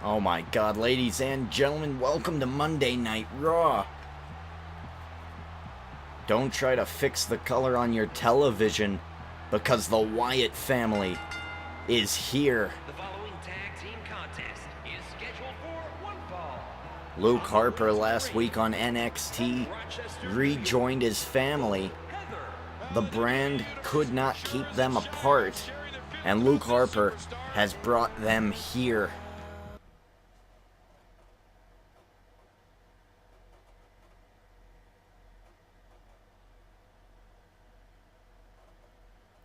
Oh my god, ladies and gentlemen, welcome to Monday Night Raw. Don't try to fix the color on your television, because the Wyatt family is here. The following tag team contest is scheduled for one fall. Luke Harper last week on NXT rejoined his family. The brand could not keep them apart, and Luke Harper has brought them here.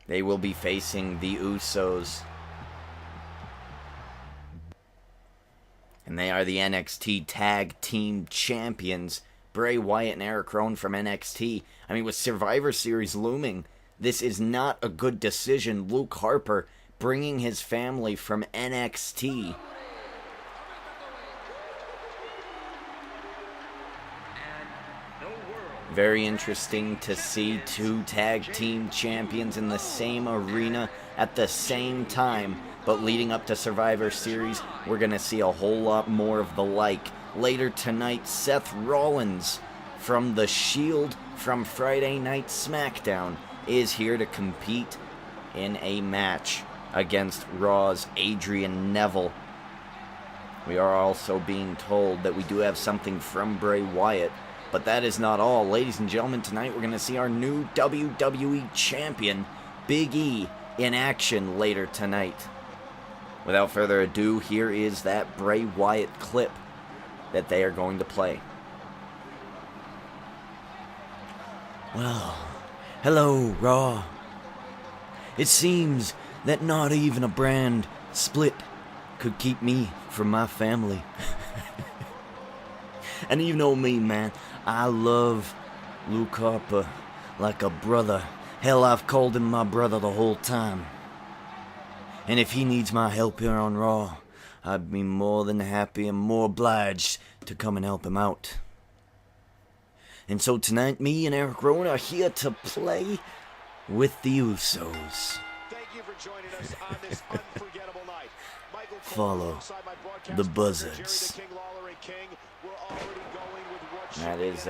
They will be facing the Usos. And they are the NXT Tag Team Champions. Bray Wyatt and Eric Rowan from NXT. I mean, with Survivor Series looming, this is not a good decision. Luke Harper bringing his family from NXT. Very interesting to see two tag team champions in the same arena at the same time. But leading up to Survivor Series, we're going to see a whole lot more of the like. Later tonight, Seth Rollins from The Shield from Friday Night SmackDown is here to compete in a match against Raw's Adrian Neville. We are also being told that we do have something from Bray Wyatt. But that is not all. Ladies and gentlemen, tonight we're going to see our new WWE Champion, Big E, in action later tonight. Without further ado, here is that Bray Wyatt clip that they are going to play. Well, hello, Raw. It seems that not even a brand split could keep me from my family. And you know me, man. I love Luke Harper like a brother. Hell, I've called him my brother the whole time. And if he needs my help here on Raw, I'd be more than happy and more obliged to come and help him out. And so tonight, me and Eric Rowan are here to play with the Usos. Thank you for joining us on this unforgettable night. Follow the buzzards. That is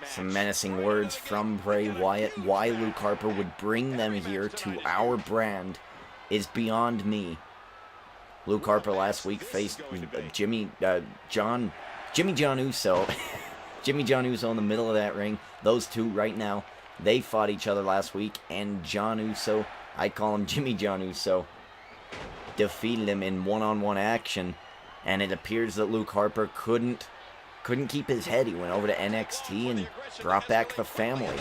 some menacing words from Bray Wyatt. Why Luke Harper would bring them here to our brand is beyond me. Luke Harper last week faced Jimmy John Uso. Jimmy John Uso in the middle of that ring. Those two right now, they fought each other last week, and John Uso, I call him Jimmy John Uso, defeated him in one-on-one action, and it appears that Luke Harper couldn't keep his head. He went over to NXT and brought back the family.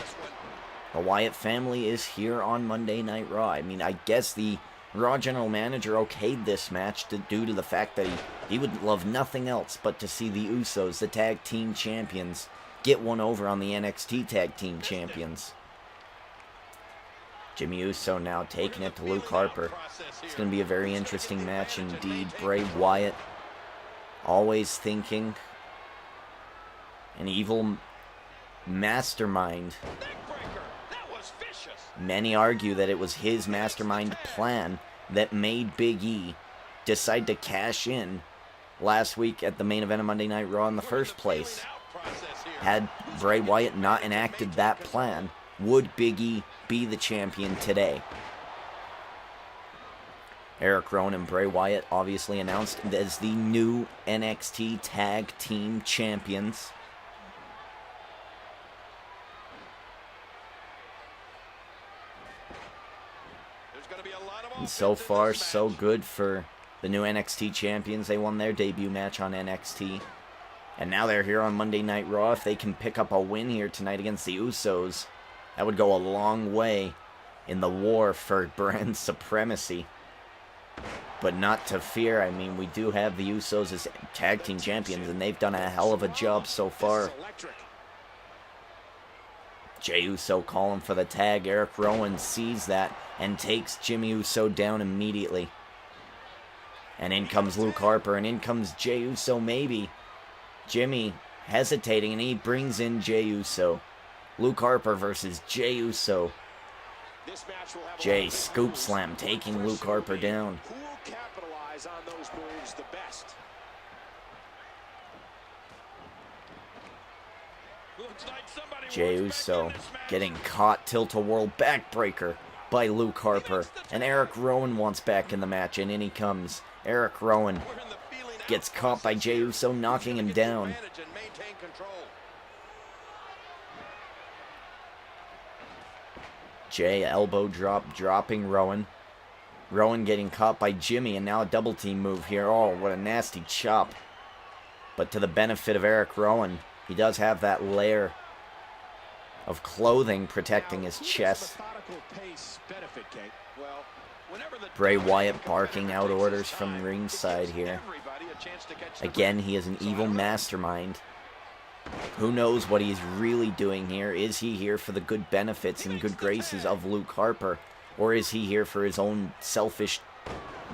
The Wyatt family is here on Monday Night Raw. I mean, I guess the Raw general manager okayed this match due to the fact that he would love nothing else but to see the Usos, the tag team champions, get one over on the NXT tag team champions. Jimmy Uso now taking it to Luke Harper. It's going to be a very interesting match indeed. Bray Wyatt always thinking an evil mastermind. Many argue that it was his mastermind plan that made Big E decide to cash in last week at the main event of Monday Night Raw in the first place. Had Bray Wyatt not enacted that plan, would Big E be the champion today? Eric Rowan and Bray Wyatt obviously announced as the new NXT Tag Team Champions. And so far, so good for the new NXT champions. They won their debut match on NXT. And now they're here on Monday Night Raw. If they can pick up a win here tonight against the Usos, that would go a long way in the war for brand supremacy. But not to fear. I mean, we do have the Usos as tag team champions, and they've done a hell of a job so far. Jey Uso calling for the tag. Eric Rowan sees that and takes Jimmy Uso down immediately. And in comes Luke Harper, and in comes Jey Uso maybe. Jimmy hesitating, and he brings in Jey Uso. Luke Harper versus Jey Uso. Jey scoop slam taking Luke Harper down. Who will capitalize on those moves the best? Jey Uso getting caught, tilt-a-whirl backbreaker by Luke Harper. And Eric Rowan wants back in the match, and in he comes. Eric Rowan gets caught by Jey Uso, knocking him down. Jey elbow drop, dropping Rowan. Rowan getting caught by Jimmy, and now a double team move here. Oh, what a nasty chop. But to the benefit of Eric Rowan, he does have that layer of clothing protecting his chest. Bray Wyatt barking out orders from ringside here. Again, he is an evil mastermind. Who knows what he's really doing here? Is he here for the good benefits and good graces of Luke Harper? Or is he here for his own selfish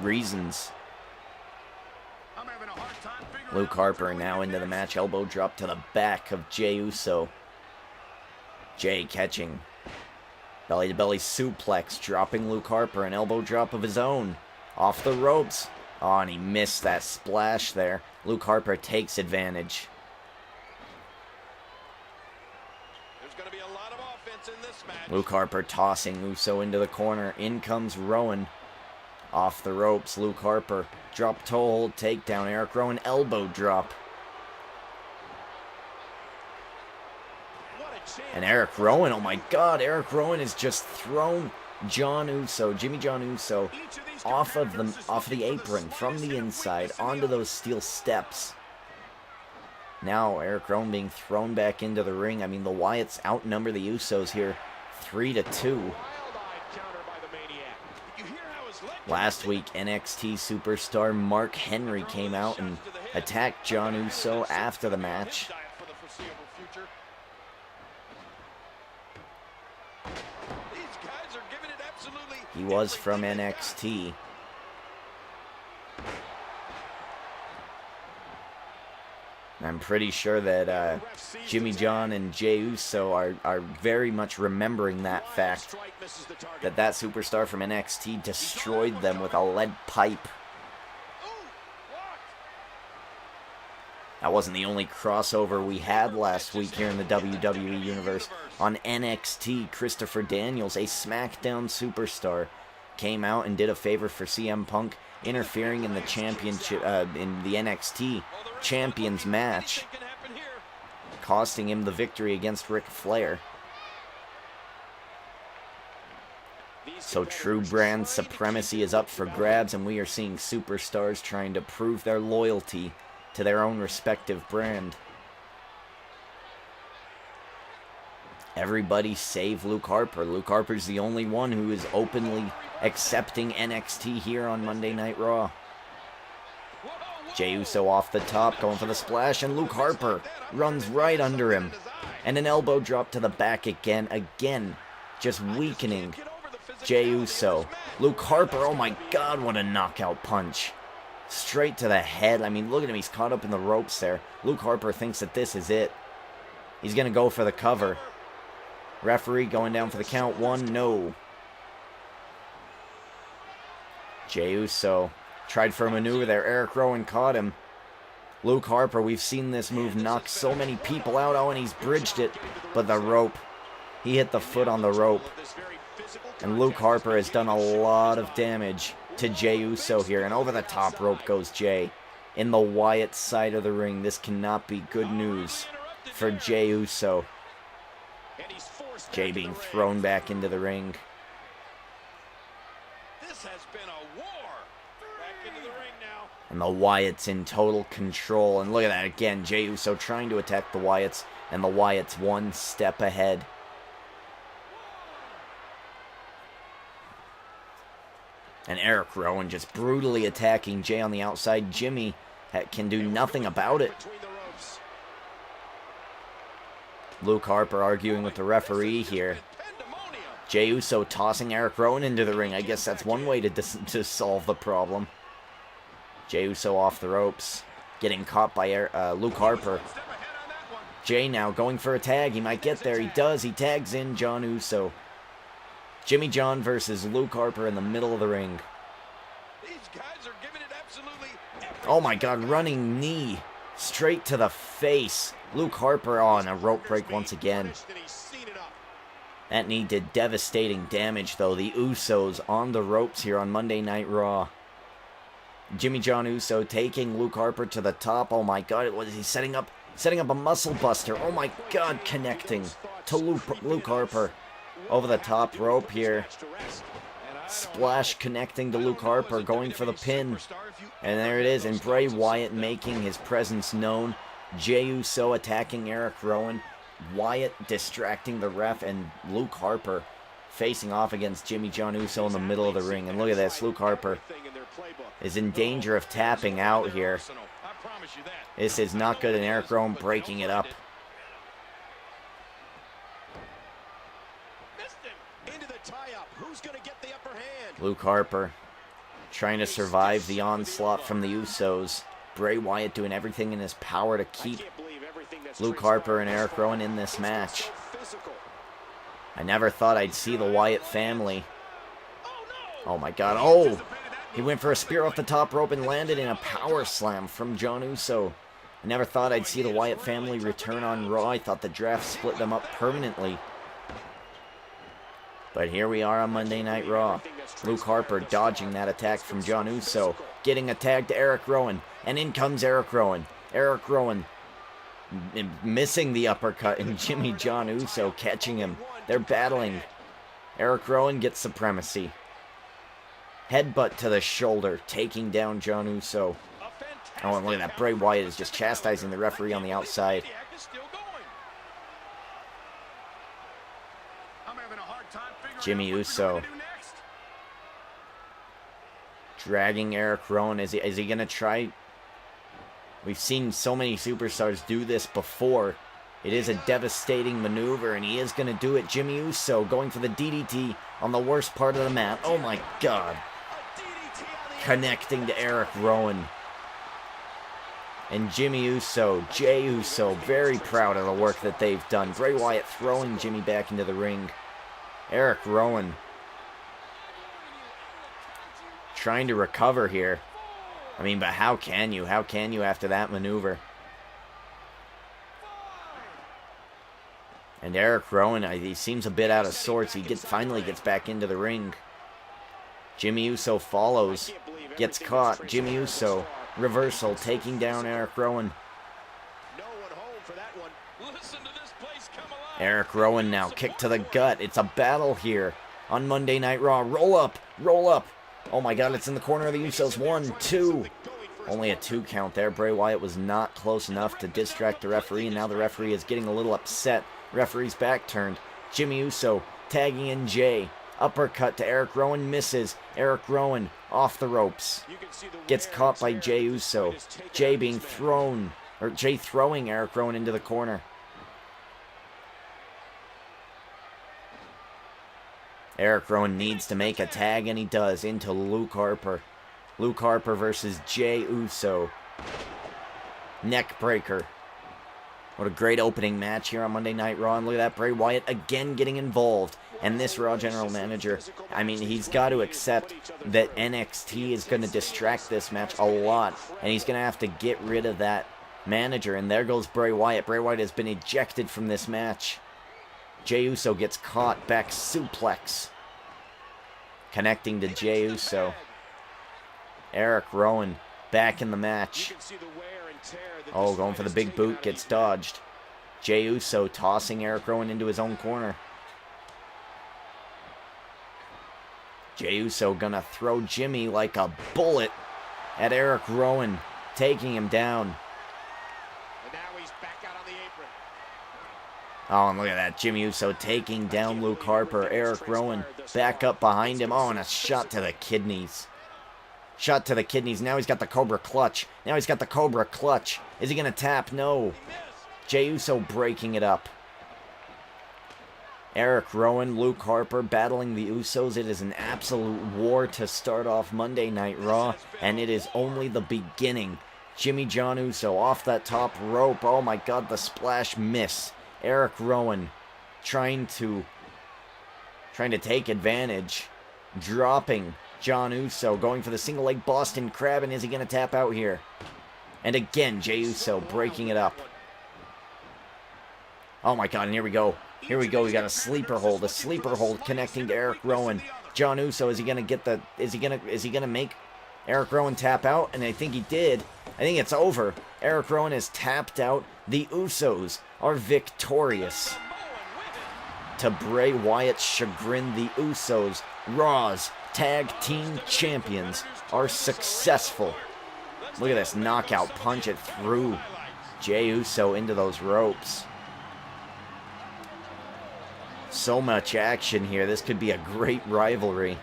reasons? Luke Harper now into the match. Elbow drop to the back of Jey Uso. Jey catching. Belly-to-belly suplex. Dropping Luke Harper. An elbow drop of his own. Off the ropes. Oh, and he missed that splash there. Luke Harper takes advantage. Luke Harper tossing Uso into the corner. In comes Rowan. Off the ropes, Luke Harper. Drop toe hold, takedown. Eric Rowan elbow drop. And Eric Rowan, oh my god, Eric Rowan has just thrown Jimmy John Uso, off the apron from the inside onto those steel steps. Now Eric Rowan being thrown back into the ring. I mean, the Wyatts outnumber the Usos here 3-2. Last week, NXT superstar Mark Henry came out and attacked John Uso after the match. He was from NXT. I'm pretty sure that Jimmy John and Jey Uso are very much remembering that fact, that superstar from NXT destroyed them with a lead pipe. That wasn't the only crossover we had last week here in the WWE Universe. On NXT, Christopher Daniels, a SmackDown superstar, came out and did a favor for CM Punk, interfering in the championship, in the NXT Champions match, costing him the victory against Ric Flair. So true brand supremacy is up for grabs, and we are seeing superstars trying to prove their loyalty to their own respective brand. Everybody save Luke Harper. Luke Harper's the only one who is openly accepting NXT here on Monday Night Raw. Jey Uso off the top, going for the splash, and Luke Harper runs right under him. And an elbow drop to the back again, just weakening Jey Uso. Luke Harper, oh my god, what a knockout punch. Straight to the head. I mean, look at him, he's caught up in the ropes there. Luke Harper thinks that this is it. He's going to go for the cover. Referee going down for the count. 1, no. Jey Uso tried for a maneuver there. Eric Rowan caught him. Luke Harper, we've seen this move knock so many people out. Oh, and he's bridged it. But the rope, he hit the foot on the rope. And Luke Harper has done a lot of damage to Jey Uso here. And over the top rope goes Jey. In the Wyatt side of the ring, this cannot be good news for Jey Uso. Jey being thrown back into the ring. This has been a war. Back into the ring now. And the Wyatts in total control. And look at that again. Jey Uso trying to attack the Wyatts. And the Wyatts one step ahead. And Eric Rowan just brutally attacking Jey on the outside. Jimmy can do nothing about it. Luke Harper arguing with the referee here. Jey Uso tossing Eric Rowan into the ring. I guess that's one way to solve the problem. Jey Uso off the ropes. Getting caught by Luke Harper. Jey now going for a tag. He might get there. He does. He tags in John Uso. Jimmy John versus Luke Harper in the middle of the ring. Oh my god, running knee straight to the face Luke Harper on a rope break once again. That knee did devastating damage, though. The Usos on the ropes here on Monday Night Raw. Jimmy John Uso taking Luke Harper to the top. Oh my God, what is he setting up? Setting up a muscle buster. Oh my God, connecting to Luke Harper over the top rope here. Splash connecting to Luke Harper, going for the pin. And there it is, and Bray Wyatt making his presence known. Jey Uso attacking Eric Rowan. Wyatt distracting the ref, and Luke Harper facing off against Jimmy John Uso in the middle of the ring. And look at this, Luke Harper is in danger of tapping out here. This is not good, and Eric Rowan breaking it up. Luke Harper trying to survive the onslaught from the Usos. Bray Wyatt doing everything in his power to keep Luke Harper and Eric Rowan in this match. I never thought I'd see the Wyatt family. Oh my God. Oh! He went for a spear off the top rope and landed in a power slam from John Uso. I never thought I'd see the Wyatt family return on Raw. I thought the draft split them up permanently. But here we are on Monday Night Raw. Luke Harper dodging that attack from John Uso. Getting a tag to Eric Rowan. And in comes Eric Rowan. Eric Rowan missing the uppercut, and Jimmy John Uso catching him. They're battling. Eric Rowan gets supremacy. Headbutt to the shoulder, taking down John Uso. Oh, and look at that. Bray Wyatt is just chastising the referee on the outside. Jimmy Uso dragging Eric Rowan. Is he going to try? We've seen so many superstars do this before. It is a devastating maneuver, and he is going to do it. Jimmy Uso going for the DDT on the worst part of the mat. Oh my God. Connecting to Eric Rowan. And Jimmy Uso, Jey Uso, very proud of the work that they've done. Bray Wyatt throwing Jimmy back into the ring. Eric Rowan trying to recover here. I mean, but how can you? How can you after that maneuver? And Eric Rowan, he seems a bit out of sorts. He finally gets back into the ring. Jimmy Uso follows. Gets caught. Jimmy Uso, reversal, taking down Eric Rowan. Eric Rowan now, kick to the gut. It's a battle here on Monday Night Raw. Roll up, roll up. Oh my God, it's in the corner of the Usos. 1, 2. Only a 2 count there. Bray Wyatt was not close enough to distract the referee, and now the referee is getting a little upset. Referee's back turned. Jimmy Uso tagging in Jey. Uppercut to Eric Rowan, misses. Eric Rowan off the ropes. Gets caught by Jey Uso. Jey being thrown, or Jey throwing Eric Rowan into the corner. Eric Rowan needs to make a tag, and he does, into Luke Harper. Luke Harper versus Jey Uso. Neck breaker. What a great opening match here on Monday Night Raw. And look at that, Bray Wyatt again getting involved. And this Raw General Manager, I mean, he's got to accept that NXT is going to distract this match a lot. And he's going to have to get rid of that manager. And there goes Bray Wyatt. Bray Wyatt has been ejected from this match. Jey Uso gets caught, back suplex. Connecting to Jey Uso. Eric Rowan back in the match. Oh, going for the big boot, gets dodged. Jey Uso tossing Eric Rowan into his own corner. Jey Uso gonna throw Jimmy like a bullet at Eric Rowan, taking him down. Oh, and look at that. Jimmy Uso taking down Luke Harper. Eric Rowan back up behind him. Oh, and a shot to the kidneys. Shot to the kidneys. Now he's got the Cobra Clutch. Now he's got the Cobra Clutch. Is he going to tap? No. Jey Uso breaking it up. Eric Rowan, Luke Harper battling the Usos. It is an absolute war to start off Monday Night Raw, and it is only the beginning. Jimmy John Uso off that top rope. Oh my God, the splash miss. Eric Rowan trying to take advantage, dropping John Uso, going for the single leg Boston Crab, and is he going to tap out here? And again, Jey Uso breaking it up. Oh my god, and here we go. Here we go. We got a sleeper hold connecting to Eric Rowan. John Uso, is he gonna get the is he gonna make Eric Rowan tap out? And I think he did. I think it's over. Eric Rowan has tapped out. The Usos are victorious. To Bray Wyatt's chagrin, the Usos, Raw's Tag Team Champions, are successful. Look at this knockout punch. It threw Jey Uso into those ropes. So much action here. This could be a great rivalry.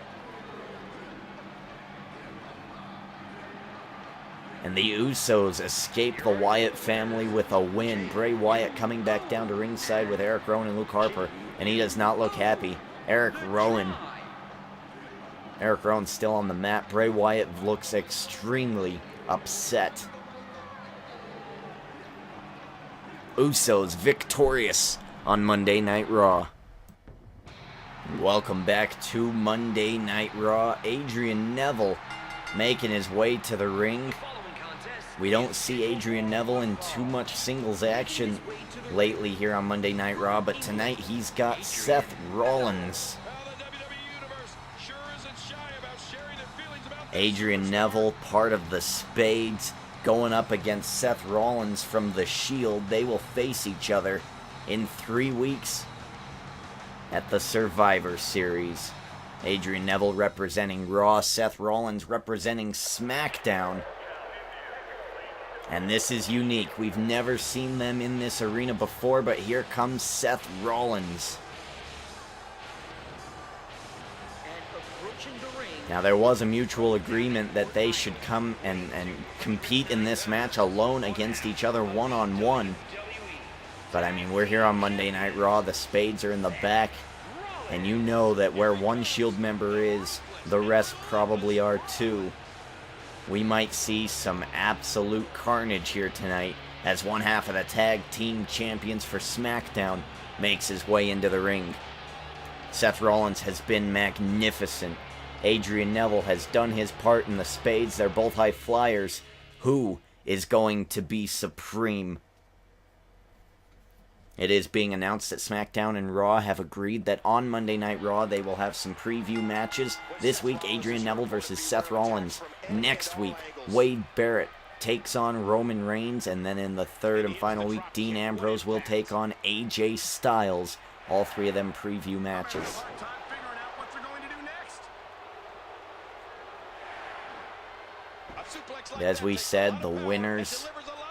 And the Usos escape the Wyatt family with a win. Bray Wyatt coming back down to ringside with Eric Rowan and Luke Harper. And he does not look happy. Eric Rowan's still on the mat. Bray Wyatt looks extremely upset. Usos victorious on Monday Night Raw. Welcome back to Monday Night Raw. Adrian Neville making his way to the ring. We don't see Adrian Neville in too much singles action lately here on Monday Night Raw, but tonight he's got Seth Rollins. Adrian Neville, part of the Spades, going up against Seth Rollins from the Shield. They will face each other in 3 weeks at the Survivor Series. Adrian Neville representing Raw, Seth Rollins representing SmackDown. And this is unique. We've never seen them in this arena before, but here comes Seth Rollins. Now, there was a mutual agreement that they should come and compete in this match alone against each other one-on-one. But, I mean, we're here on Monday Night Raw. The Spades are in the back. And you know that where one Shield member is, the rest probably are too. We might see some absolute carnage here tonight as one half of the Tag Team Champions for SmackDown makes his way into the ring. Seth Rollins has been magnificent. Adrian Neville has done his part in the Spades. They're both high flyers. Who is going to be supreme? It is being announced that SmackDown and Raw have agreed that on Monday Night Raw they will have some preview matches. This week, Adrian Neville versus Seth Rollins. Next week, Wade Barrett takes on Roman Reigns. And then in the third and final week, Dean Ambrose will take on AJ Styles. All three of them preview matches. As we said, the winners,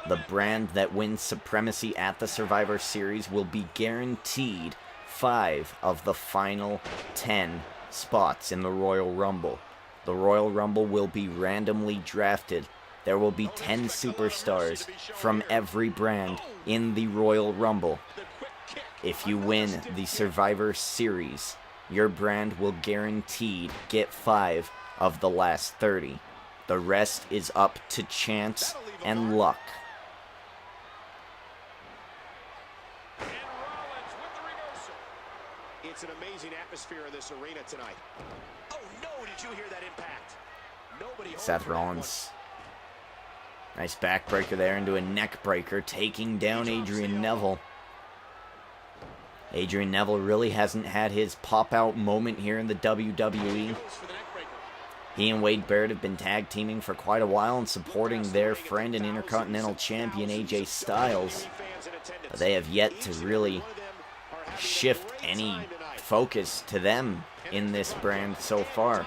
the brand that wins supremacy at the Survivor Series, will be guaranteed 5 of the final 10 spots in the Royal Rumble. The Royal Rumble will be randomly drafted. There will be 10 superstars from every brand in the Royal Rumble. If you win the Survivor Series, your brand will guaranteed get 5 of the last 30. The rest is up to chance and luck. It's an amazing atmosphere in this arena tonight. Oh no, did you hear that impact? Nobody. Seth Rollins. Nice backbreaker there into a neck breaker, taking down Adrian Neville. Adrian Neville really hasn't had his pop-out moment here in the WWE. He and Wade Barrett have been tag teaming for quite a while and supporting their friend and Intercontinental Champion AJ Styles. But they have yet to really shift any focus to them in this brand so far.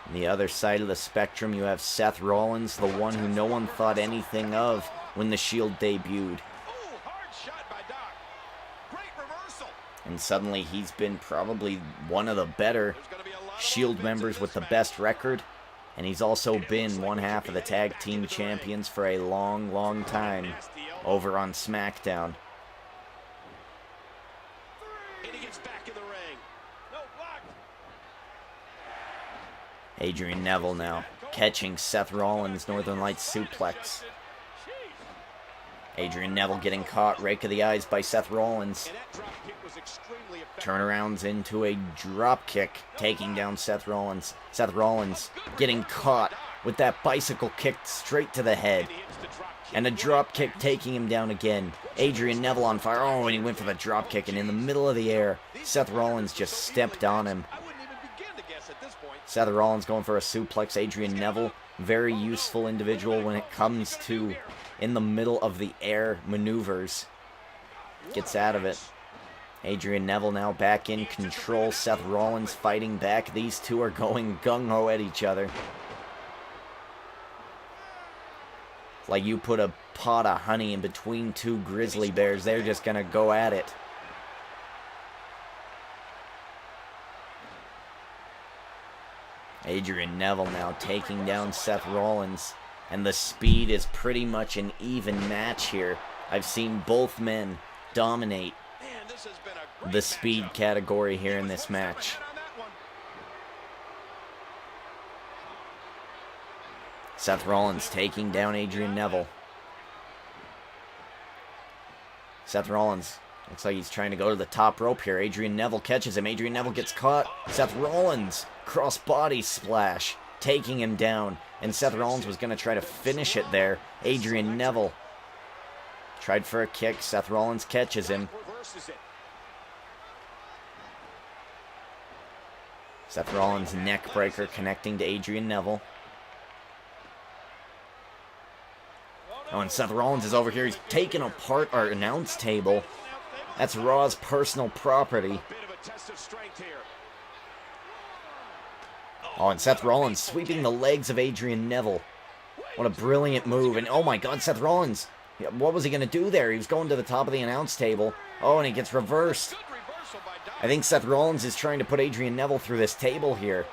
On the other side of the spectrum, you have Seth Rollins, the one who no one thought anything of when the Shield debuted. And suddenly he's been probably one of the better Shield members with the best record. And he's also been one half of the Tag Team Champions for a long, long time over on SmackDown. Adrian Neville now catching Seth Rollins' Northern Lights suplex. Adrian Neville getting caught, rake of the eyes by Seth Rollins. Turnarounds into a drop kick, taking down Seth Rollins. Seth Rollins getting caught with that bicycle kick straight to the head. And a drop kick taking him down again. Adrian Neville on fire. Oh, and he went for the drop kick, and in the middle of the air, Seth Rollins just stepped on him. Seth Rollins going for a suplex. Adrian Neville, very useful individual when it comes to in the middle of the air maneuvers. Gets out of it. Adrian Neville now back in control. Seth Rollins fighting back. These two are going gung-ho at each other. It's like you put a pot of honey in between two grizzly bears. They're just going to go at it. Adrian Neville now taking down Seth Rollins. And the speed is pretty much an even match here. I've seen both men dominate the speed category here in this match. Seth Rollins taking down Adrian Neville. Seth Rollins looks like he's trying to go to the top rope here. Adrian Neville catches him. Adrian Neville gets caught. Seth Rollins cross-body splash, taking him down. And Seth Rollins was going to try to finish it there. Adrian Neville tried for a kick. Seth Rollins catches him. Seth Rollins neck breaker connecting to Adrian Neville. Oh, and Seth Rollins is over here. He's taking apart our announce table. That's Raw's personal property. Oh, and Seth Rollins sweeping the legs of Adrian Neville. What a brilliant move. And oh my god, Seth Rollins. What was he going to do there? He was going to the top of the announce table. Oh, and he gets reversed. I think Seth Rollins is trying to put Adrian Neville through this table here.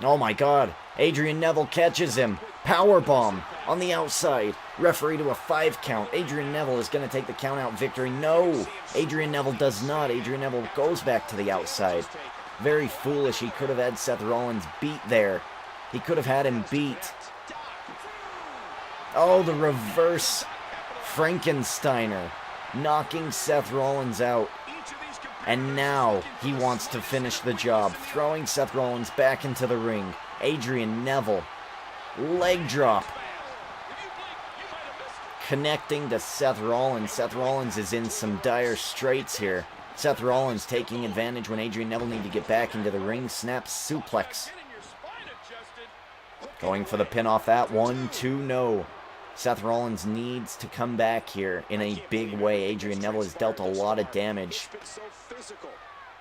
Oh my god. Adrian Neville catches him. Powerbomb on the outside. Referee to a 5 count. Adrian Neville is going to take the count out victory. No. Adrian Neville does not. Adrian Neville goes back to the outside. Very foolish. He could have had Seth Rollins beat there. He could have had him beat. Oh, the reverse Frankensteiner. Knocking Seth Rollins out. And now he wants to finish the job. Throwing Seth Rollins back into the ring. Adrian Neville. Leg drop. Connecting to Seth Rollins. Seth Rollins is in some dire straits here. Seth Rollins taking advantage when Adrian Neville needs to get back into the ring. Snap suplex. Going for the pin off that. 1, 2, no. Seth Rollins needs to come back here in a big way. Adrian Neville has dealt a lot of damage.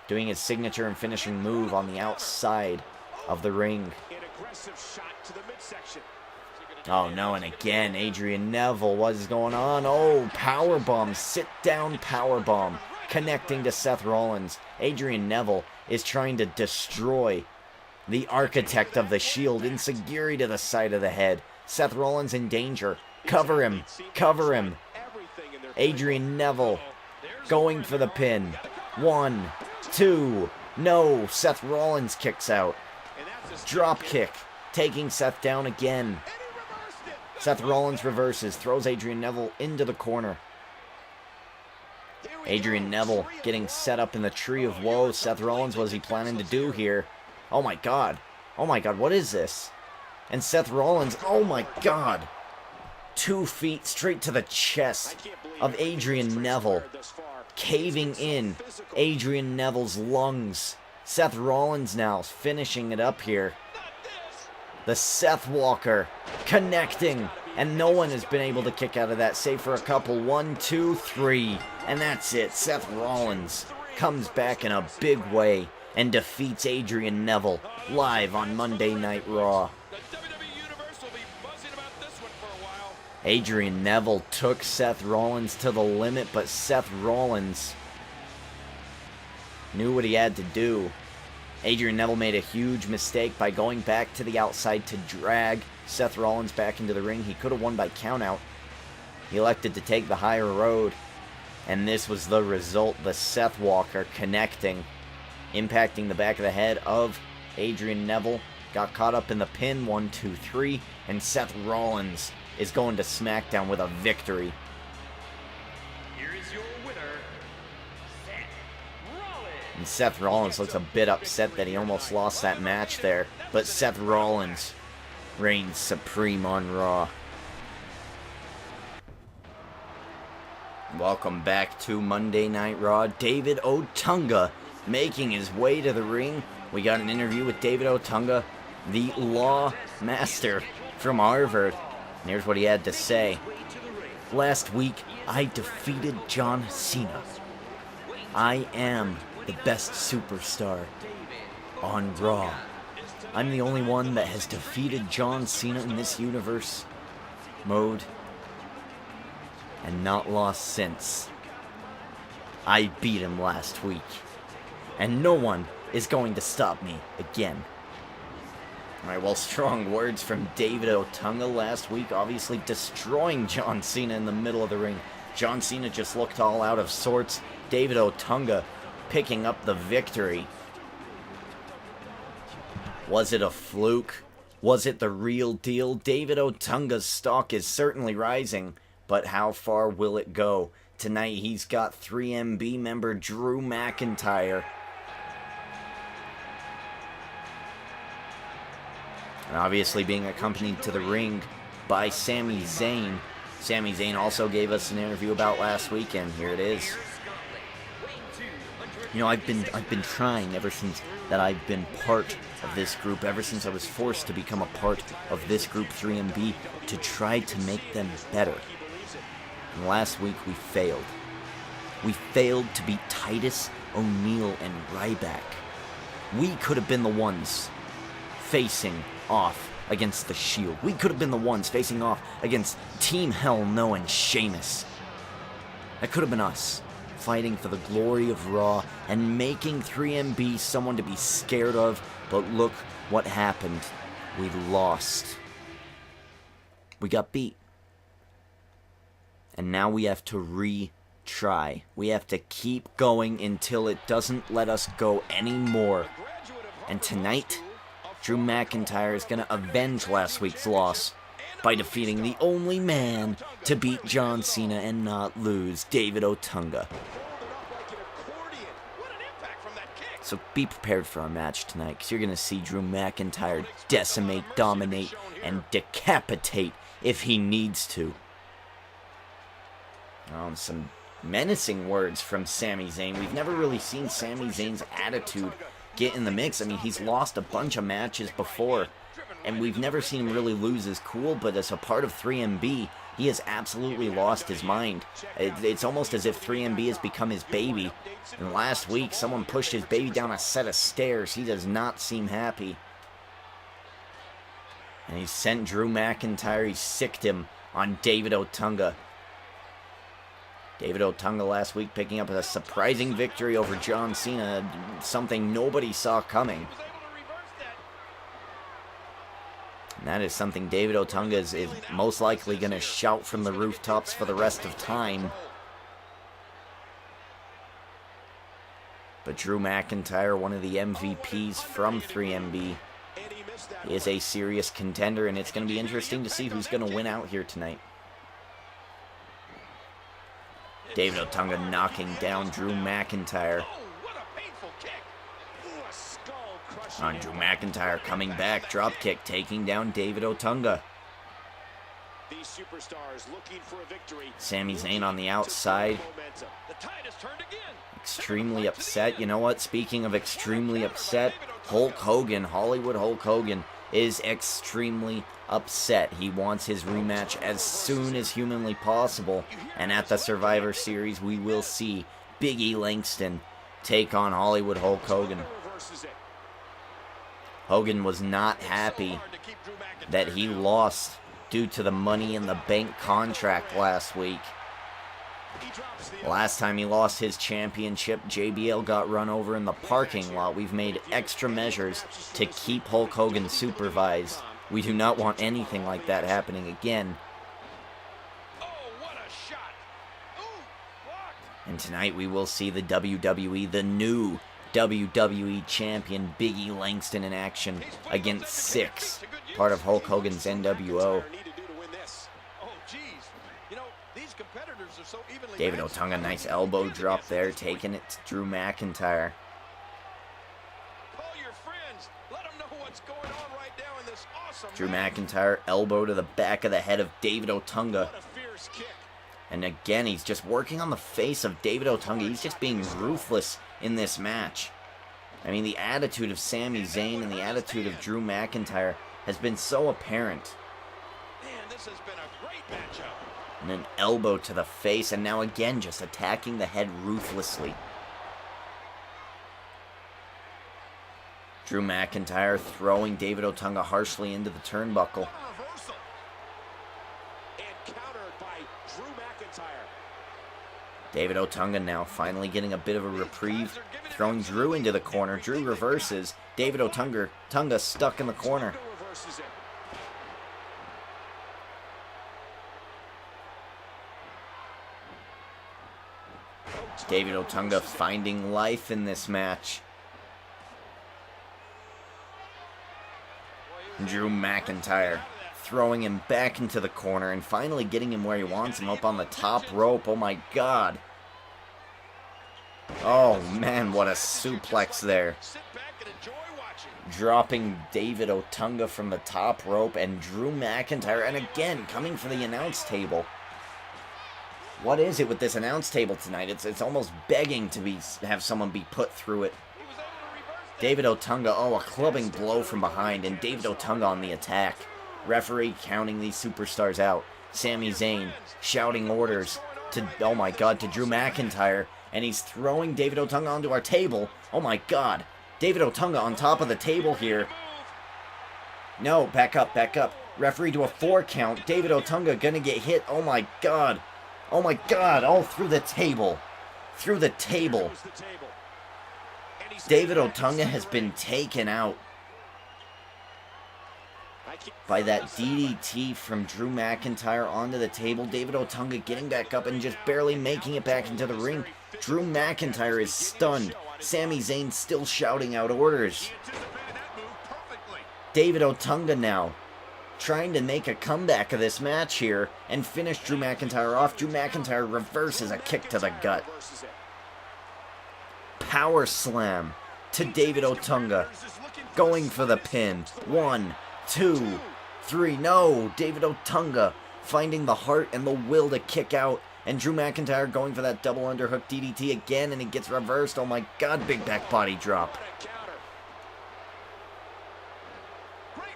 Doing his signature and finishing move on the outside of the ring. Oh no, and again, Adrian Neville, what is going on? Oh, powerbomb, sit down powerbomb. Connecting to Seth Rollins. Adrian Neville is trying to destroy the architect of the Shield. Enziguri to the side of the head. Seth Rollins in danger. Cover him. Cover him. Adrian Neville going for the pin. 1, 2. No. Seth Rollins kicks out. Drop kick. Taking Seth down again. Seth Rollins reverses. Throws Adrian Neville into the corner. Adrian Neville getting set up in the tree of woe. Seth Rollins, what is he planning to do here? Oh my god. Oh my god, what is this? And Seth Rollins, oh my god. 2 feet straight to the chest of Adrian Neville. Caving in Adrian Neville's lungs. Seth Rollins now finishing it up here. The Seth Walker connecting. And no one has been able to kick out of that, save for a couple. 1, 2, 3. And that's it. Seth Rollins comes back in a big way and defeats Adrian Neville live on Monday Night Raw. Adrian Neville took Seth Rollins to the limit, but Seth Rollins knew what he had to do. Adrian Neville made a huge mistake by going back to the outside to drag Seth Rollins back into the ring. He could have won by countout. He elected to take the higher road. And this was the result. The Seth Walker connecting. Impacting the back of the head of Adrian Neville. Got caught up in the pin. 1, 2, 3. And Seth Rollins is going to SmackDown with a victory. Here is your winner, Seth Rollins. And Seth Rollins looks a bit upset that he almost lost that match there. But Seth Rollins reigns supreme on Raw. Welcome back to Monday Night Raw. David Otunga making his way to the ring. We got an interview with David Otunga, the law master from Harvard. And here's what he had to say. Last week, I defeated John Cena. I am the best superstar on Raw. I'm the only one that has defeated John Cena in this universe mode and not lost since. I beat him last week, and no one is going to stop me again. Alright, well, strong words from David Otunga last week, obviously destroying John Cena in the middle of the ring. John Cena just looked all out of sorts. David Otunga picking up the victory. Was it a fluke? Was it the real deal? David Otunga's stock is certainly rising, but how far will it go? Tonight he's got 3MB member Drew McIntyre. And obviously being accompanied to the ring by Sami Zayn. Sami Zayn also gave us an interview about last weekend. Here it is. You know, I've been trying ever since that I've been part of this group, ever since I was forced to become a part of this group 3MB, to try to make them better. And last week we failed. We failed to beat Titus, O'Neil, and Ryback. We could have been the ones facing off against the Shield. We could have been the ones facing off against Team Hell No and Sheamus. That could have been us, fighting for the glory of Raw and making 3MB someone to be scared of, but look what happened. We lost. We got beat. And now we have to retry. We have to keep going until it doesn't let us go anymore. And tonight, Drew McIntyre is going to avenge last week's loss by defeating the only man to beat John Cena and not lose, David Otunga. So be prepared for our match tonight, because you're going to see Drew McIntyre decimate, dominate, and decapitate if he needs to. Some menacing words from Sami Zayn. We've never really seen Sami Zayn's attitude get in the mix. I mean, he's lost a bunch of matches before, and we've never seen him really lose his cool, but as a part of 3MB, he has absolutely lost his mind. It's almost as if 3MB has become his baby. And last week, someone pushed his baby down a set of stairs. He does not seem happy. And he sent Drew McIntyre, he sicked him on David Otunga. David Otunga last week picking up a surprising victory over John Cena, something nobody saw coming. And that is something David Otunga is most likely going to shout from the rooftops for the rest of time. But Drew McIntyre, one of the MVPs from 3MB, is a serious contender, and it's going to be interesting to see who's going to win out here tonight. David Otunga knocking down Drew McIntyre. On Drew McIntyre coming back, dropkick taking down David Otunga. Sami Zayn on the outside. Extremely upset. You know what? Speaking of extremely upset, Hulk Hogan, Hollywood Hulk Hogan, is extremely upset. He wants his rematch as soon as humanly possible. And at the Survivor Series, we will see Big E Langston take on Hollywood Hulk Hogan. Hogan was not happy that he lost due to the Money in the Bank contract last week. Last time he lost his championship, JBL got run over in the parking lot. We've made extra measures to keep Hulk Hogan supervised. We do not want anything like that happening again. And tonight we will see the WWE, the new WWE Champion Big E Langston in action against Syxx, part of Hulk Hogan's NWO. David Otunga, nice elbow drop there, taking it to Drew McIntyre. Drew McIntyre, elbow to the back of the head of David Otunga. And again, he's just working on the face of David Otunga. He's just being ruthless in this match. I mean, the attitude of Sami Zayn and the attitude of Drew McIntyre has been so apparent. Man, this has been a great matchup. And an elbow to the face, and now again just attacking the head ruthlessly. Drew McIntyre throwing David Otunga harshly into the turnbuckle. Reversal. And countered by Drew McIntyre. David Otunga now finally getting a bit of a reprieve, throwing Drew into the corner. Drew reverses. David Otunga stuck in the corner. Reverses it. David Otunga finding life in this match. Drew McIntyre throwing him back into the corner and finally getting him where he wants him, up on the top rope. Oh my God. Oh man, what a suplex there. Sit back and enjoy watching. Dropping David Otunga from the top rope, and Drew McIntyre, and again coming for the announce table. What is it with this announce table tonight? It's almost begging to have someone be put through it. David Otunga, oh, a clubbing blow from behind, and David Otunga on the attack. Referee counting these superstars out. Sami Zayn shouting orders to, oh my God, to Drew McIntyre, and he's throwing David Otunga onto our table. Oh my God, David Otunga on top of the table here. No, back up, back up. Referee to a 4 count. David Otunga gonna get hit. Oh my God. Oh my God, all through the table. Through the table. David Otunga has been taken out by that DDT from Drew McIntyre onto the table. David Otunga getting back up and just barely making it back into the ring. Drew McIntyre is stunned. Sami Zayn still shouting out orders. David Otunga now trying to make a comeback of this match here and finish Drew McIntyre off. Drew McIntyre reverses a kick to the gut. Power slam to David Otunga. Going for the pin. 1, 2, 3. No, David Otunga finding the heart and the will to kick out. And Drew McIntyre going for that double underhook DDT again, and it gets reversed. Oh my God, big back body drop.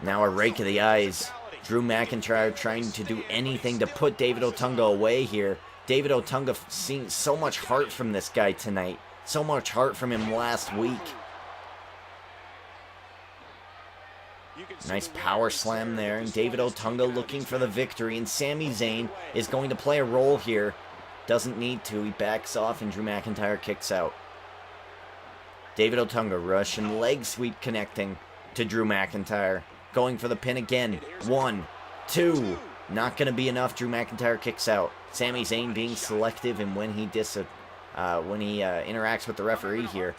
Now a rake of the eyes. Drew McIntyre trying to do anything to put David Otunga away here. David Otunga seeing so much heart from this guy tonight. So much heart from him last week. Nice power slam there, and David Otunga looking for the victory, and Sami Zayn is going to play a role here. Doesn't need to. He backs off, and Drew McIntyre kicks out. David Otunga Russian leg sweep connecting to Drew McIntyre. Going for the pin again. 1, 2. Not going to be enough. Drew McIntyre kicks out. Sami Zayn being selective in when he interacts with the referee here.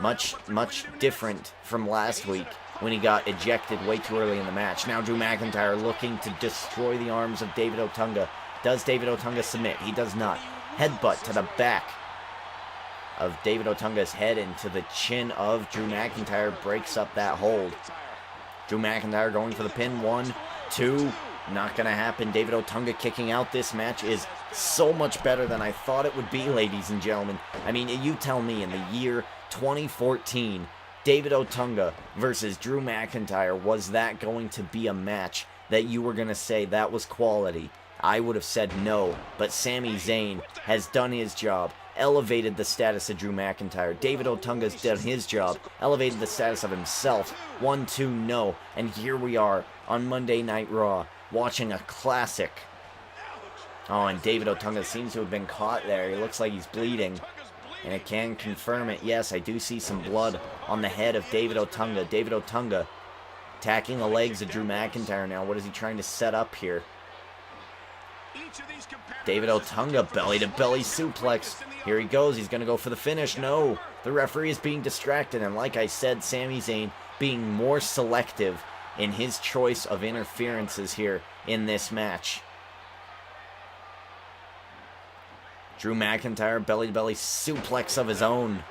Much different from last week when he got ejected way too early in the match. Now Drew McIntyre looking to destroy the arms of David Otunga. Does David Otunga submit? He does not. Headbutt to the back of David Otunga's head into the chin of Drew McIntyre. Breaks up that hold. Drew McIntyre going for the pin. 1, 2. Not going to happen. David Otunga kicking out. This match is so much better than I thought it would be, ladies and gentlemen. I mean, you tell me, in the year 2014, David Otunga versus Drew McIntyre, was that going to be a match that you were going to say that was quality? I would have said no, but Sami Zayn has done his job, elevated the status of Drew McIntyre. David Otunga's done his job, elevated the status of himself. 1, 2, no. And here we are on Monday Night Raw, watching a classic. Oh, and David Otunga seems to have been caught there. He looks like he's bleeding. And it can confirm it. Yes, I do see some blood on the head of David Otunga. David Otunga attacking the legs of Drew McIntyre now. What is he trying to set up here? David Otunga, belly-to-belly suplex. Here he goes. He's going to go for the finish. No, the referee is being distracted. And like I said, Sami Zayn being more selective in his choice of interferences here in this match. Drew McIntyre, belly-to-belly suplex of his own.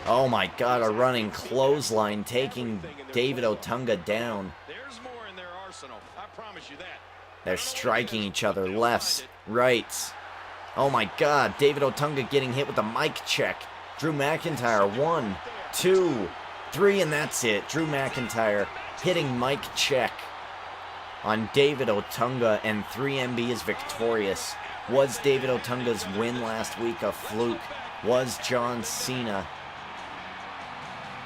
Oh my God, a running clothesline taking David Otunga down. There's more in their arsenal. I promise you that. They're striking each other, lefts, rights. Oh my god, David Otunga getting hit with the mic check. Drew McIntyre, 1, 2, 3, and that's it. Drew McIntyre hitting mic check on David Otunga, and 3MB is victorious. Was David Otunga's win last week a fluke? Was John Cena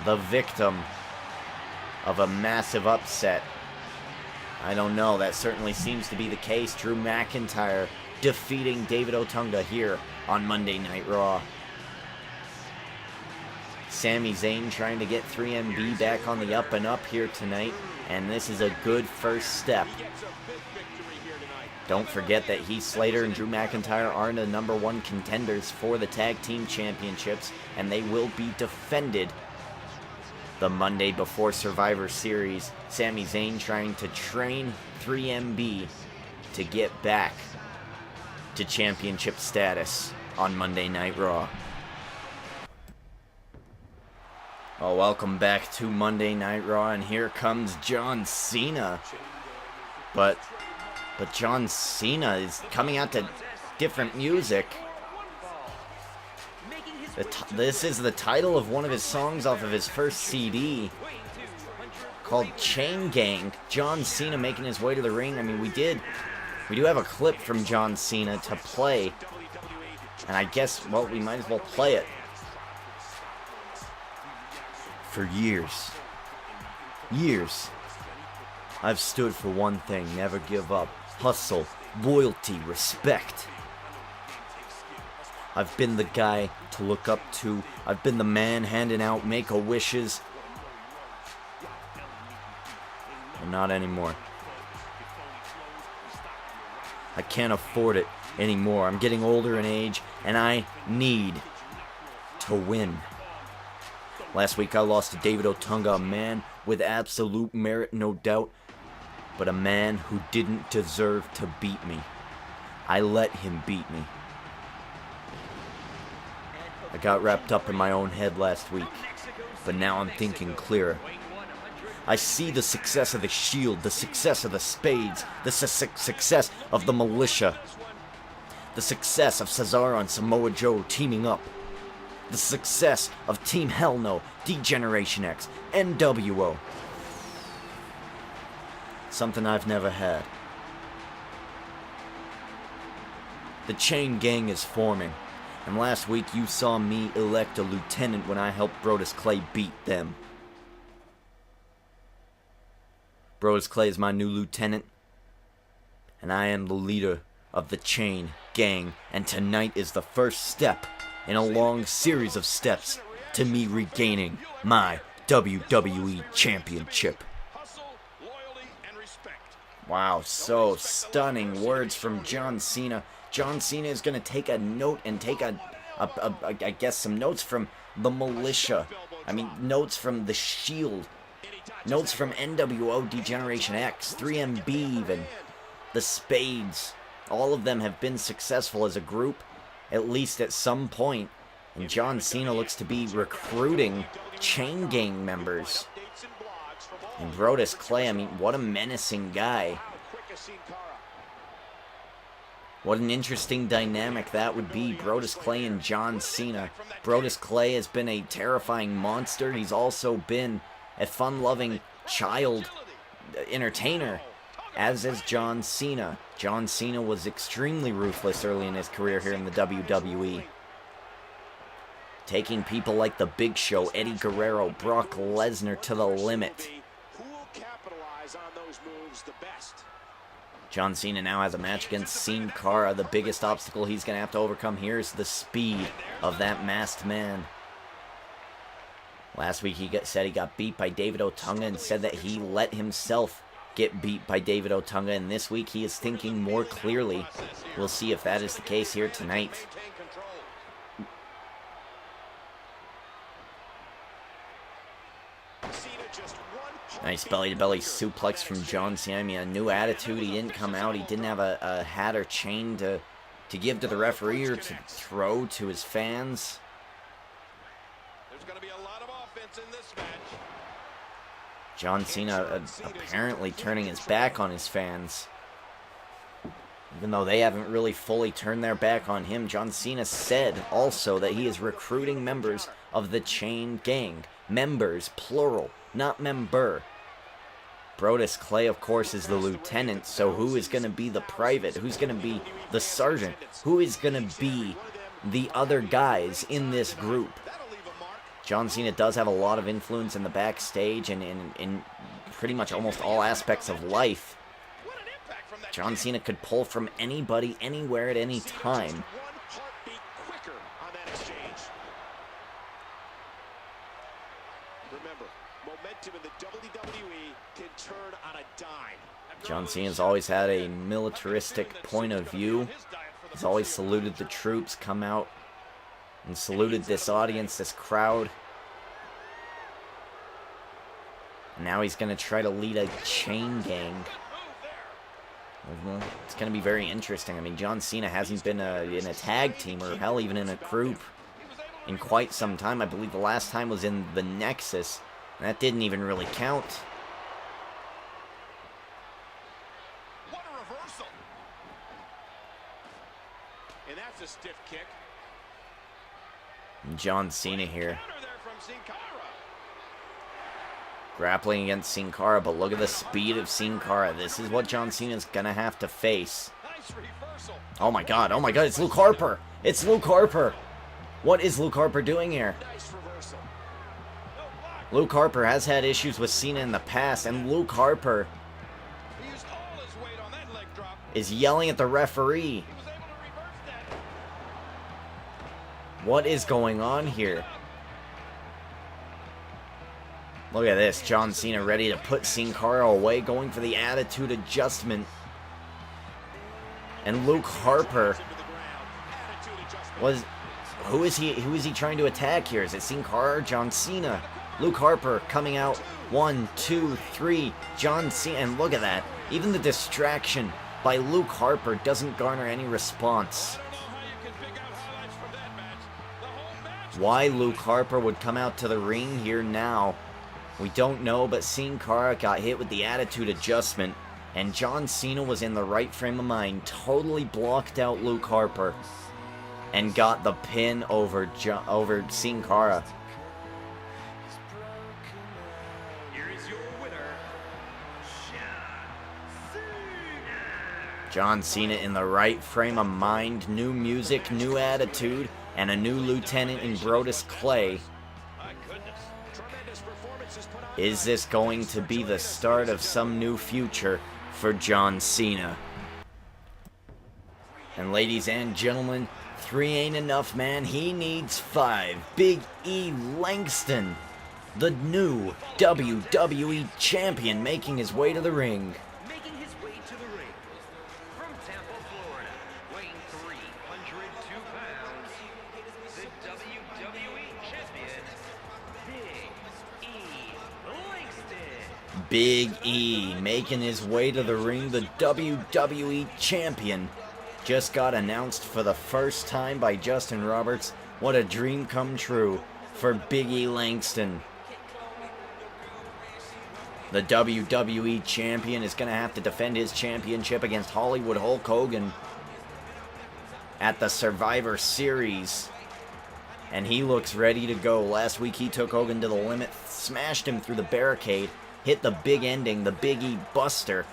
the victim of a massive upset? I don't know. That certainly seems to be the case. Drew McIntyre defeating David Otunga here on Monday Night Raw. Sami Zayn trying to get 3MB back on the up and up here tonight, and this is a good first step. Don't forget that Heath Slater and Drew McIntyre are the #1 contenders for the Tag Team Championships, and they will be defended the Monday before Survivor Series. Sami Zayn trying to train 3MB to get back to championship status on Monday Night Raw. Oh, welcome back to Monday Night Raw, and here comes John Cena. But John Cena is coming out to different music. This is the title of one of his songs off of his first CD called Chain Gang. John Cena making his way to the ring. I mean, we do have a clip from John Cena to play, and I guess, well, we might as well play it. For years, I've stood for one thing: never give up. Hustle, loyalty, respect. I've been the guy to look up to. I've been the man handing out make-a-wishes. But not anymore. I can't afford it anymore. I'm getting older in age, and I need to win. Last week I lost to David Otunga, a man with absolute merit, no doubt, but a man who didn't deserve to beat me. I let him beat me. I got wrapped up in my own head last week, but now I'm thinking clearer. I see the success of the Shield, the success of the Spades, the success of the Militia, the success of Cesaro and Samoa Joe teaming up, the success of Team Hell No, D-Generation X, NWO. Something I've never had. The Chain Gang is forming, and last week you saw me elect a lieutenant when I helped Brodus Clay beat them. Brodus Clay is my new lieutenant, and I am the leader of the Chain Gang, and tonight is the first step in a long series of steps to me regaining my WWE Championship. Wow, so stunning words from John Cena. John Cena is going to take a note and take I guess some notes from the Militia. I mean, notes from the Shield. Notes from NWO, D-Generation X, 3MB even. The Spades. All of them have been successful as a group, at least at some point. And John Cena looks to be recruiting Chain Gang members. And Brodus Clay, I mean, what a menacing guy. What an interesting dynamic that would be, Brodus Clay and John Cena. Brodus Clay has been a terrifying monster. He's also been a fun-loving child entertainer, as is John Cena. John Cena was extremely ruthless early in his career here in the WWE. Taking people like The Big Show, Eddie Guerrero, Brock Lesnar to the limit. John Cena now has a match against Sin Cara. The biggest obstacle he's going to have to overcome here is the speed of that masked man. Last week he said he got beat by David Otunga and said that he let himself get beat by David Otunga. And this week he is thinking more clearly. We'll see if that is the case here tonight. Nice belly-to-belly suplex from John Cena. I mean, a new attitude. He didn't come out. He didn't have a hat or chain to give to the referee or to throw to his fans. There's going to be a lot of offense in this match. John Cena apparently turning his back on his fans. Even though they haven't really fully turned their back on him, John Cena said also that he is recruiting members of the Chain Gang. Members, plural, not member. Brodus Clay, of course, is the lieutenant, so who is going to be the private? Who's going to be the sergeant? Who is going to be the other guys in this group? John Cena does have a lot of influence in the backstage and in pretty much almost all aspects of life. John Cena could pull from anybody, anywhere, at any time. John Cena's always had a militaristic point of view. He's always saluted the troops, come out and saluted this audience, this crowd. And now he's going to try to lead a chain gang. It's going to be very interesting. I mean, John Cena hasn't been in a tag team or hell even in a group in quite some time. I believe the last time was in the Nexus. And that didn't even really count. What a reversal. And that's a stiff kick. John Cena here. Grappling against Sin Cara, but look at the speed of Sin Cara. This is what John Cena's gonna have to face. Oh my god, it's Luke Harper! It's Luke Harper! What is Luke Harper doing here? Luke Harper has had issues with Cena in the past, and Luke Harper is yelling at the referee. What is going on here? Look at this, John Cena ready to put Sin Cara away, going for the attitude adjustment. And Luke Harper was... Who is he trying to attack here? Is it Sin Cara or John Cena? Luke Harper coming out. 1, 2, 3. John Cena, and look at that. Even the distraction by Luke Harper doesn't garner any response. Why Luke Harper would come out to the ring here now, we don't know, but Sin Cara got hit with the attitude adjustment, and John Cena was in the right frame of mind, totally blocked out Luke Harper, and got the pin over Sin Cara. Here is your winner, John Cena in the right frame of mind, new music, new attitude, and a new lieutenant in Brodus Clay. Is this going to be the start of some new future for John Cena? And ladies and gentlemen, 3 ain't enough, man. He needs 5. Big E Langston, the new WWE Champion, making his way to the ring. making his way to the ring. From Tampa, Florida, weighing 302 pounds, the WWE Champion, Big E Langston. Big E making his way to the ring. The WWE Champion just got announced for the first time by Justin Roberts. What a dream come true for Big E Langston. The WWE Champion is going to have to defend his championship against Hollywood Hulk Hogan at the Survivor Series. And he looks ready to go. Last week he took Hogan to the limit, smashed him through the barricade, hit the big ending, the Big E Buster,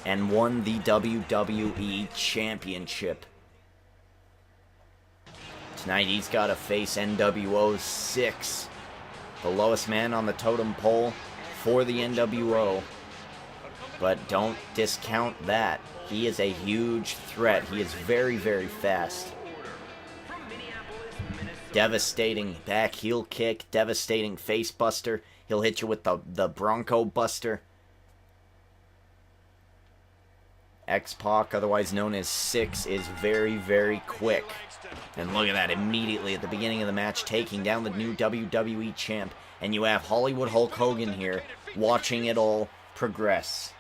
and won the WWE Championship. Tonight he's got to face NWO Syxx, the lowest man on the totem pole for the NWO. But don't discount that. He is a huge threat. He is very, very fast. Devastating back heel kick, devastating face buster. He'll hit you with the Bronco Buster. X-Pac, otherwise known as Syxx, is very, very quick. And look at that, immediately at the beginning of the match, taking down the new WWE champ. And you have Hollywood Hulk Hogan here, watching it all progress.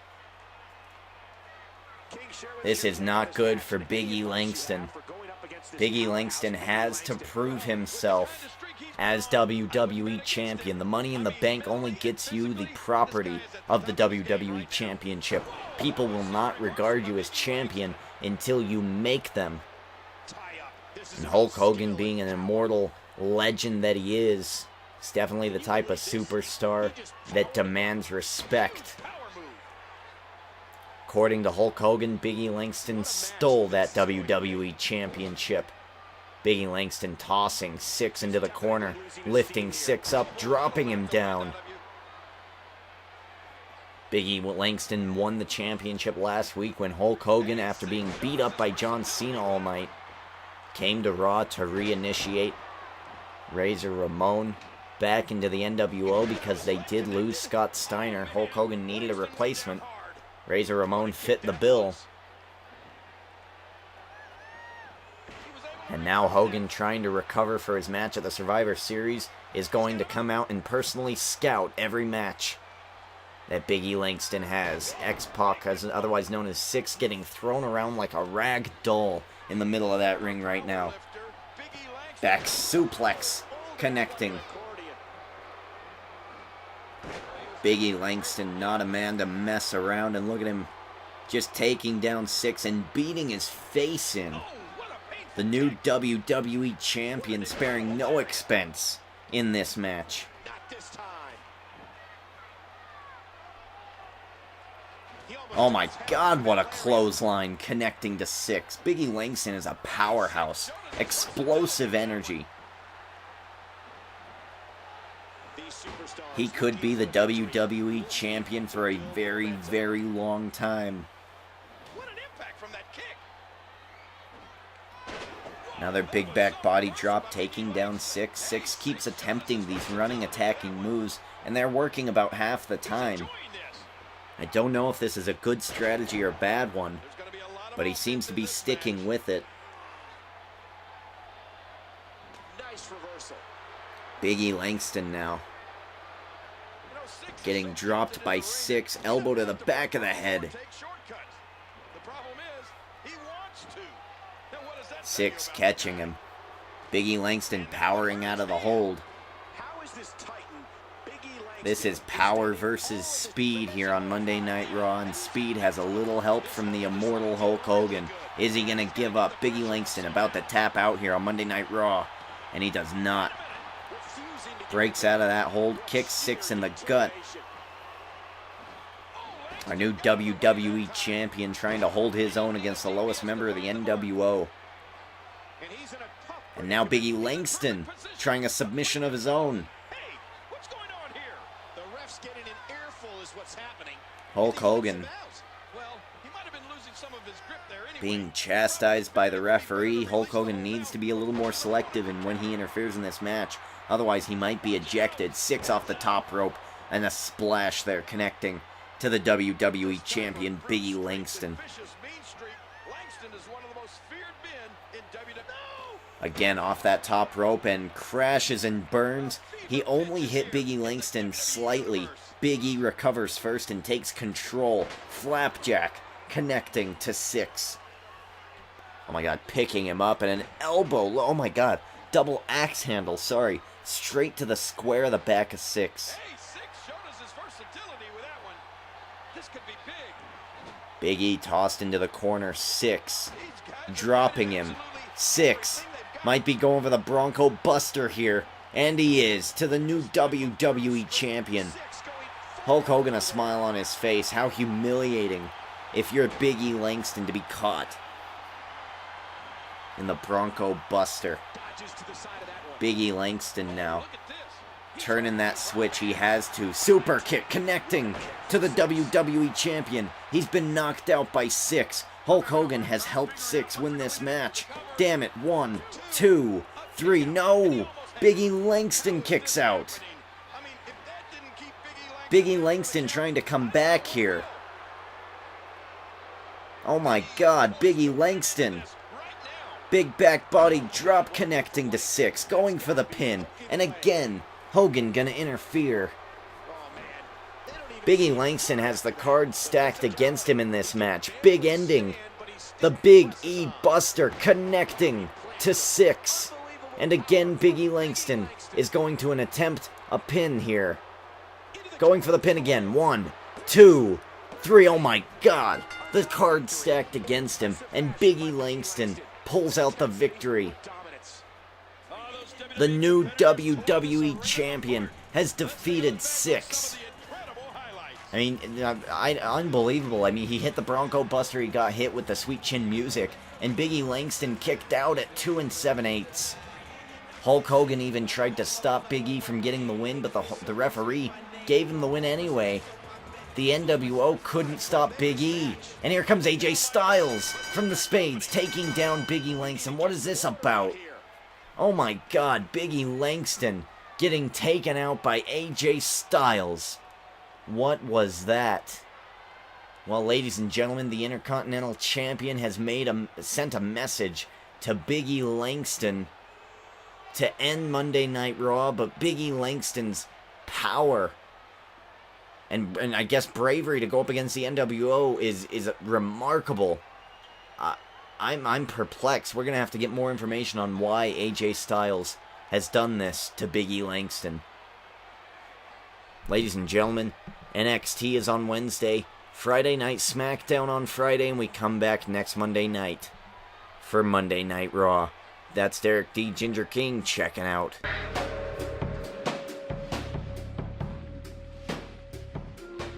This is not good for Big E Langston. Big E Langston has to prove himself as WWE Champion. The Money in the Bank only gets you the property of the WWE Championship. People will not regard you as champion until you make them. Tie up. This is And about Hulk Hogan, skill being an and immortal legend that he is definitely the type of superstar that demands respect. power move. According to Hulk Hogan, Big E Langston stole that WWE Championship. Big E Langston tossing Syxx into the corner, lifting Syxx up, dropping him down. Big E Langston won the championship last week when Hulk Hogan, after being beat up by John Cena all night, came to Raw to reinitiate Razor Ramon back into the NWO because they did lose Scott Steiner. Hulk Hogan needed a replacement. Razor Ramon fit the bill. And now Hogan, trying to recover for his match at the Survivor Series, is going to come out and personally scout every match that Big E Langston has. X-Pac, otherwise known as Syxx, getting thrown around like a rag doll in the middle of that ring right now. Back suplex, connecting. Big E Langston, not a man to mess around, and look at him just taking down Syxx and beating his face in. The new WWE Champion sparing no expense in this match. Not this time. Oh my God, what a clothesline connecting to Syxx. Big E Langston is a powerhouse. Explosive energy. He could be the WWE Champion for a very, very long time. What an impact from that kick. Another big back body drop taking down Syxx. Syxx keeps attempting these running attacking moves, and they're working about half the time. I don't know if this is a good strategy or a bad one, but he seems to be sticking with it. Nice reversal. Big E Langston now, getting dropped by Syxx, elbow to the back of the head. Syxx catching him. Big E Langston powering out of the hold. How is this Titan, Big E Langston? This is power versus speed here on Monday Night Raw, and speed has a little help from the immortal Hulk Hogan. Is he going to give up? Big E Langston about to tap out here on Monday Night Raw, and he does not. Breaks out of that hold, kicks Syxx in the gut. Our new WWE Champion trying to hold his own against the lowest member of the NWO. And now Big E Langston trying a submission of his own. Hey, what's going on here? The ref's getting an earful is what's happening. Hulk Hogan Well, he might have been losing some of his grip there anyway. being chastised by the referee. Hulk Hogan needs to be a little more selective in when he interferes in this match. Otherwise, he might be ejected. Syxx off the top rope, and a splash there connecting to the WWE Champion, Big E Langston. Again, off that top rope, and crashes and burns. He only hit Big E Langston slightly. Big E recovers first and takes control. Flapjack connecting to Syxx. Oh my God, picking him up, and an elbow. Oh my God, double axe handle, sorry. Straight to the square of the back of Syxx. Hey, Syxx showed us his versatility with that one. This could be big. Big E tossed into the corner. Syxx dropping him. Syxx might be going for the Bronco Buster here. And he is, to the new WWE Champion. Hulk Hogan, a smile on his face. How humiliating if you're Big E Langston to be caught in the Bronco Buster. Big E Langston now turning that switch. He has to. Super kick connecting to the WWE Champion. He's been knocked out by Syxx. Hulk Hogan has helped Syxx win this match. Damn it. 1, 2, 3. No! Big E Langston kicks out. Big E Langston trying to come back here. Oh my God, Big E Langston. Big back body drop connecting to Syxx, going for the pin. And again, Hogan gonna interfere. Big E Langston has the cards stacked against him in this match. Big ending. The Big E Buster connecting to Syxx. And again, Big E Langston is going to attempt a pin here. Going for the pin again. 1, 2, 3. Oh my God. The card stacked against him, and Big E Langston pulls out the victory. The new WWE Champion has defeated Syxx. I mean, unbelievable. I mean, he hit the Bronco Buster, he got hit with the Sweet Chin Music, and Big E Langston kicked out at 2 7/8. Hulk Hogan even tried to stop Big E from getting the win, but the referee gave him the win anyway. The NWO couldn't stop Big E. And here comes AJ Styles from the Spades, taking down Big E Langston. What is this about? Oh my God, Big E Langston getting taken out by AJ Styles. What was that? Well, ladies and gentlemen, the Intercontinental Champion has sent a message to Big E Langston to end Monday Night Raw, but Big E Langston's power and I guess bravery to go up against the NWO is remarkable. I'm perplexed. We're gonna have to get more information on why AJ Styles has done this to Big E Langston. Ladies and gentlemen, NXT is on Wednesday, Friday Night SmackDown on Friday, and we come back next Monday night for Monday Night Raw. That's Derek D. Ginger King checking out.